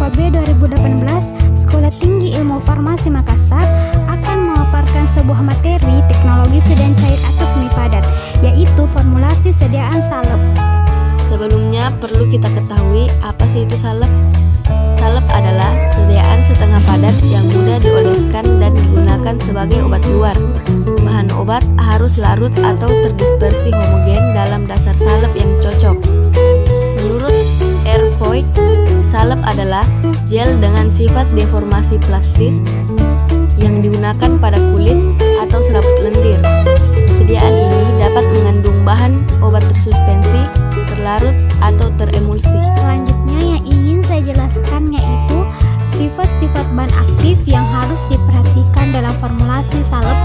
FKB 2018, Sekolah Tinggi Ilmu Farmasi Makassar akan memaparkan sebuah materi teknologi sediaan cair atau semi padat, yaitu formulasi sediaan salep. Sebelumnya perlu kita ketahui apa sih itu salep. Salep adalah sediaan setengah padat yang mudah dioleskan dan digunakan sebagai obat luar. Bahan obat harus larut atau terdispersi homogen dalam dasar salep yang cocok. Menurut R. Voigt, salep adalah gel dengan sifat deformasi plastis yang digunakan pada kulit atau serabut lendir. Sediaan ini dapat mengandung bahan obat tersuspensi, terlarut, atau teremulsi. Selanjutnya yang ingin saya jelaskan yaitu sifat-sifat bahan aktif yang harus diperhatikan dalam formulasi salep.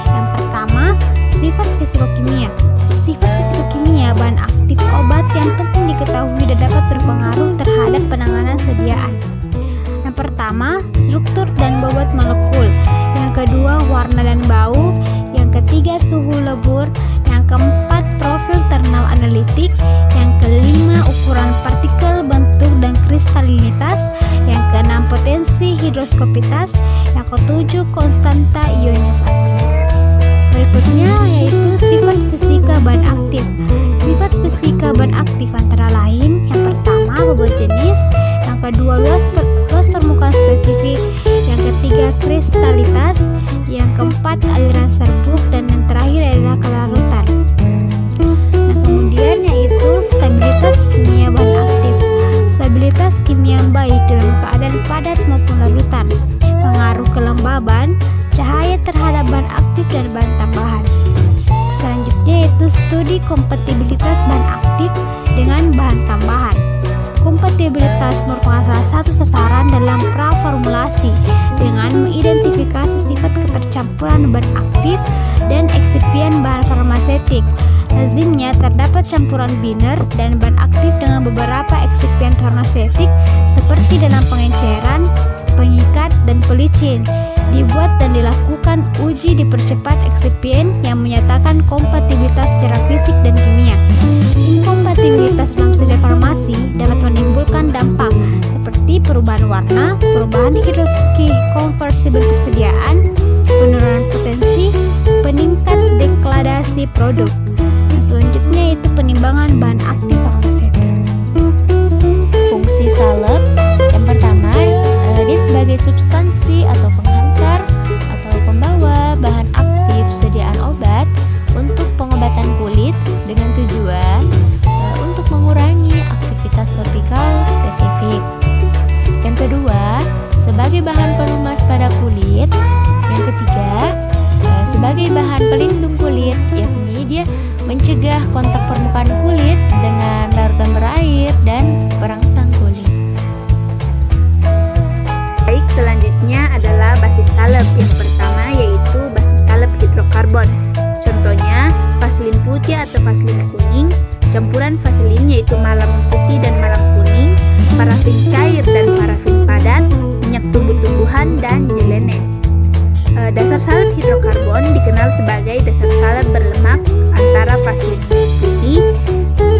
Yang pertama, sifat fisikokimia. Sifat fisikokimia bahan aktif obat yang penting diketahui dan dapat berpengaruh terhadap penanganan sediaan. Yang pertama, struktur dan bobot molekul. Yang kedua, warna dan bau. Yang ketiga, suhu lebur. Yang keempat, profil thermal analitik. Yang kelima, ukuran partikel, bentuk dan kristalinitas. Yang keenam, potensi hidroskopitas. Yang ketujuh, konstanta ionisasi. Berikutnya yaitu sifat fisika bahan aktif. Sifat fisika bahan aktif antara lain: yang pertama, bobot jenis. Yang kedua, luas permukaan spesifik. Yang ketiga, kristalitas. Yang keempat, aliran serbuk. Dan yang terakhir adalah kelarutan. Nah, kemudian yaitu stabilitas kimia bahan aktif. Stabilitas kimia yang baik dalam keadaan padat maupun larutan. Pengaruh kelembaban, cahaya terhadap bahan aktif dan bahan tambahan. Selanjutnya yaitu studi kompatibilitas bahan aktif dengan bahan tambahan. Kompatibilitas merupakan salah satu sasaran dalam praformulasi dengan mengidentifikasi sifat ketercampuran bahan aktif dan eksipien bahan farmaseutik. Lazimnya terdapat campuran binder dan bahan aktif dengan beberapa eksipien farmaseutik seperti dalam pengenceran, pengikat, dan pelicin. Dibuat dan dilakukan uji dipercepat eksipien yang menyatakan kompatibilitas secara fisik dan kimia. Inkompatibilitas dalam sedia farmasi dapat menimbulkan dampak seperti perubahan warna, perubahan hidroski konversi bentuk sediaan, penurunan potensi, peningkat degradasi produk. Nah, selanjutnya yaitu penimbangan bahan aktif farmaseutik. Fungsi salep yang pertama, dia sebagai substansi atau penghantar atau pembawa bahan aktif sediaan obat untuk pengobatan kulit dengan tujuan untuk mengurangi aktivitas topikal spesifik. Yang kedua, sebagai bahan pelumas pada kulit. Yang ketiga, sebagai bahan pelindung kulit, yakni dia mencegah kontak permukaan kulit dengan larutan berair dan perangsang kulit. Baik, selanjutnya adalah basis salep. Yang pertama yaitu basis salep hidrokarbon. Contohnya vaselin putih atau vaselin kuning, campuran vaselin yaitu malam putih dan malam kuning, parafin cair dan parafin padat, minyak tumbuh-tumbuhan, dan jelene. Dasar salep hidrokarbon dikenal sebagai dasar salep berlemak antara vaselin putih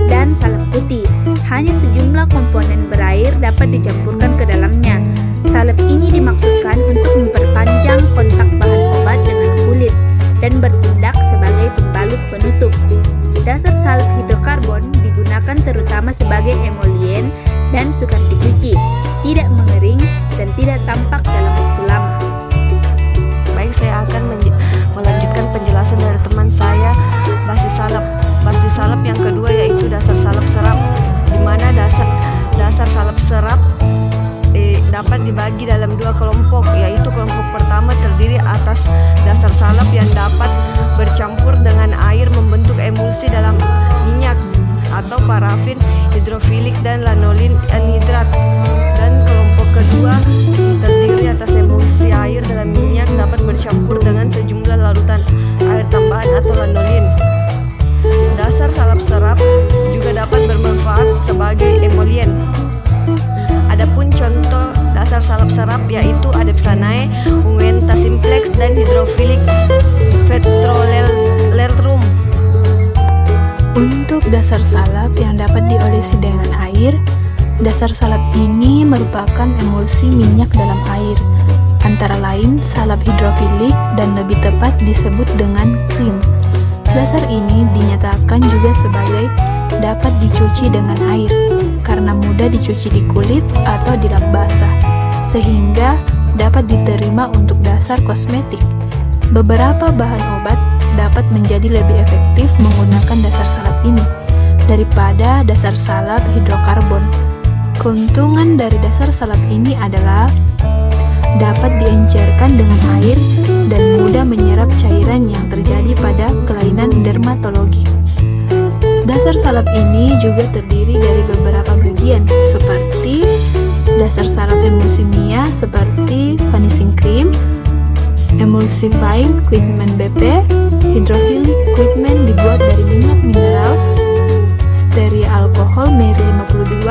dan salep putih. Hanya sejumlah komponen berair dapat dicampurkan ke dalamnya. Salep ini dimaksudkan untuk memperpanjang kontak bahan obat dengan kulit dan bertindak sebagai pembalut penutup. Dasar salep hidrokarbon digunakan terutama sebagai emolien dan sukar dicuci, tidak mengering dan tidak tampak dalam waktu lama. Baik, saya akan melanjutkan penjelasan dari teman saya basis salep. Basis salep yang kedua yaitu dasar salep serap, di mana dasar salep serap dapat dibagi dalam dua kelompok, yaitu kelompok pertama terdiri atas dasar salep yang dapat bercampur dengan air membentuk emulsi dalam minyak atau parafin hidrofilik dan lanolin anhidrat, dan kelompok kedua terdiri atas emulsi air dalam minyak dapat bercampur dengan sejumlah larutan air tambahan atau lanolin. Dasar salep serap juga dapat bermanfaat sebagai emolien. Adapun contoh dasar salep serap yaitu Adepsanae, Unguenta simplex, dan hidrofilik vetrolelrum. Untuk dasar salep yang dapat diolesi dengan air, Dasar salep ini merupakan emulsi minyak dalam air, antara lain salep hidrofilik dan lebih tepat disebut dengan krim. Dasar ini dinyatakan juga sebagai dapat dicuci dengan air karena mudah dicuci di kulit atau di lap basah, sehingga dapat diterima untuk dasar kosmetik. Beberapa bahan obat dapat menjadi lebih efektif menggunakan dasar salep ini daripada dasar salep hidrokarbon. Keuntungan dari dasar salep ini adalah dapat diencerkan dengan air dan mudah menyerap cairan yang terjadi pada kelainan dermatologi. Dasar salep ini juga terdiri dari beberapa bagian seperti dasar salep emulsi kimia seperti vanishing cream, emulsifying ointment BP, hydrophilic ointment dibuat dari minyak mineral, steril alkohol Mary 52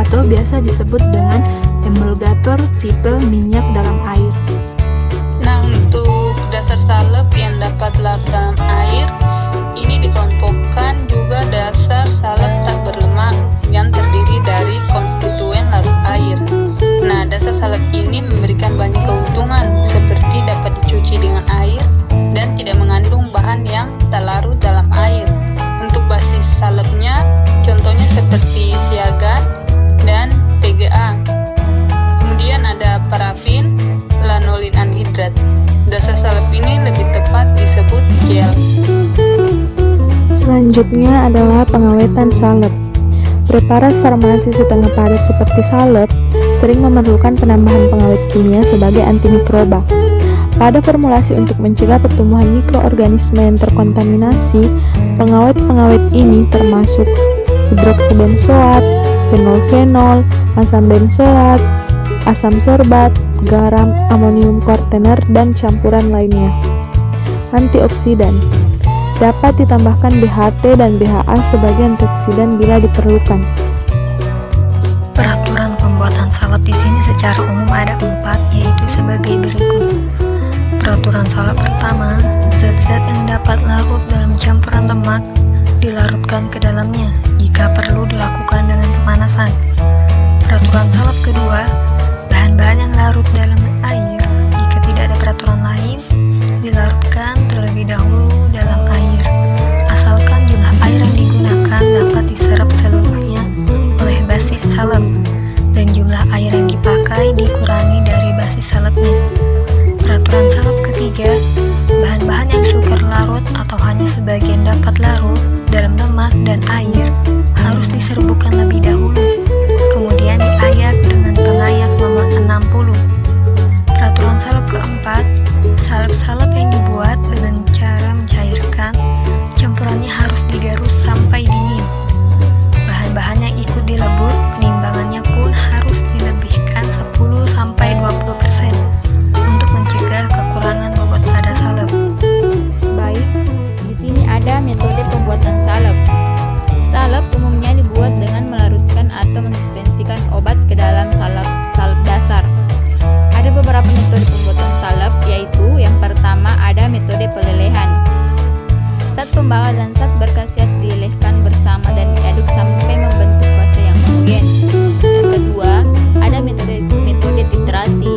atau biasa disebut dengan emulgator tipe minyak dalam air. Nah, untuk dasar salep yang dapat larut dalam air, ini dikelompokkan juga dasar salep tak berlemak yang terdiri dari konstituen larut air. Nah, dasar salep ini memberikan banyak keuntungan seperti dapat dicuci dengan air dan tidak mengandung bahan yang tak larut dalam air. Untuk basis salepnya, contohnya seperti siagan dan PGA. Kemudian ada parafin, lanolin anhidrat. Dasar salep ini lebih tepat disebut gel. Selanjutnya adalah pengawetan salep. Preparat farmasi setengah padat seperti salep sering memerlukan penambahan pengawet kimia sebagai antimikroba. Pada formulasi untuk mencegah pertumbuhan mikroorganisme yang terkontaminasi, pengawet-pengawet ini termasuk hidroksabenzoat, fenol-fenol, asam benzoat, asam sorbat, garam, amonium kuartener, dan campuran lainnya. Antioksidan dapat ditambahkan BHT dan BHA sebagai antioksidan bila diperlukan. Peraturan pembuatan salep di sini secara umum ada 4, yaitu sebagai berikut. Peraturan salep pertama, zat-zat yang dapat larut dalam campuran lemak dilarutkan ke dalamnya jika perlu dilakukan dengan pemanasan. Peraturan salep kedua, bahan-bahan yang larut dalam air jika tidak ada peraturan lain dilarutkan terlebih dahulu dalam air, asalkan jumlah air yang digunakan dapat diserap seluruhnya oleh basis salep dan jumlah air yang dipakai dikurangi dari basis salepnya. Peraturan salep ketiga, bahan-bahan yang sukar larut atau hanya sebagian dapat larut dalam lemak dan air harus diserbukan lebih dahulu, kemudian diayak dengan pengayak nomor 60. Peraturan salep keempat, salep-salep yang dibuat dengan cara mencairkan, campurannya harus digarus sampai dingin. Bahan-bahan yang ikut dilebur, penimbangannya pun harus dilebihkan 10-20% untuk mencegah kekurangan bobot pada salep. Baik, di sini ada metode pembuatan salep. Salep umumnya dibuat dengan melarutkan atau mendispensikan obat ke dalam salep dasar. Ada beberapa metode pembuatan salep, yaitu yang pertama ada metode pelelehan. Zat pembawa dan zat berkhasiat dilelehkan bersama dan diaduk sampai membentuk fase yang homogen. Yang kedua, ada metode titrasi,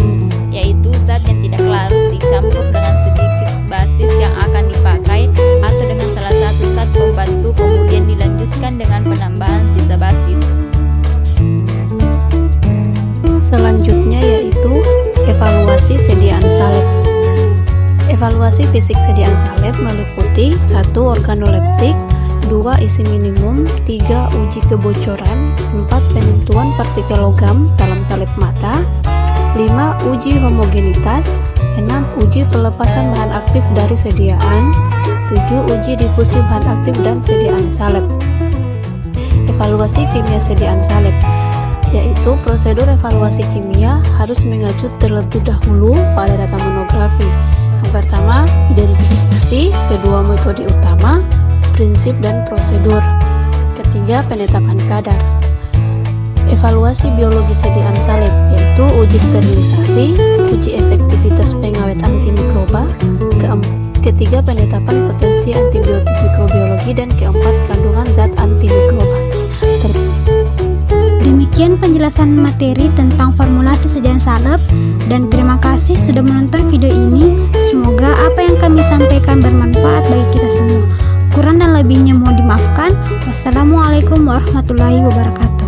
yaitu zat yang tidak larut dicampur dengan sedikit basis yang akan dipakai atau dengan salah satu zat pembantu, kemudian dilanjutkan dengan penambahan sisa basis. Selanjutnya yaitu evaluasi sediaan salep. Evaluasi fisik sediaan salep meliputi 1. Organoleptik, 2. Isi minimum, 3. Uji kebocoran, 4. Penentuan partikel logam dalam salep mata, 5. Uji homogenitas, 6. Uji pelepasan bahan aktif dari sediaan, 7. Uji difusi bahan aktif dan sediaan salep. Evaluasi kimia sediaan salep, yaitu prosedur evaluasi kimia harus mengacu terlebih dahulu pada data monografi. Yang pertama, identifikasi, kedua metode utama, prinsip dan prosedur, ketiga penetapan kadar. Evaluasi biologi sediaan salep, yaitu uji sterilisasi, uji efektivitas pengawet antimikroba, ketiga penetapan potensi antibiotik mikrobiologi, dan keempat kandungan zat antimikroba. Demikian Sekian penjelasan materi tentang formulasi sediaan salep, dan terima kasih sudah menonton video ini. Semoga apa yang kami sampaikan bermanfaat bagi kita semua. Kurang dan lebihnya mohon dimaafkan. Wassalamualaikum warahmatullahi wabarakatuh.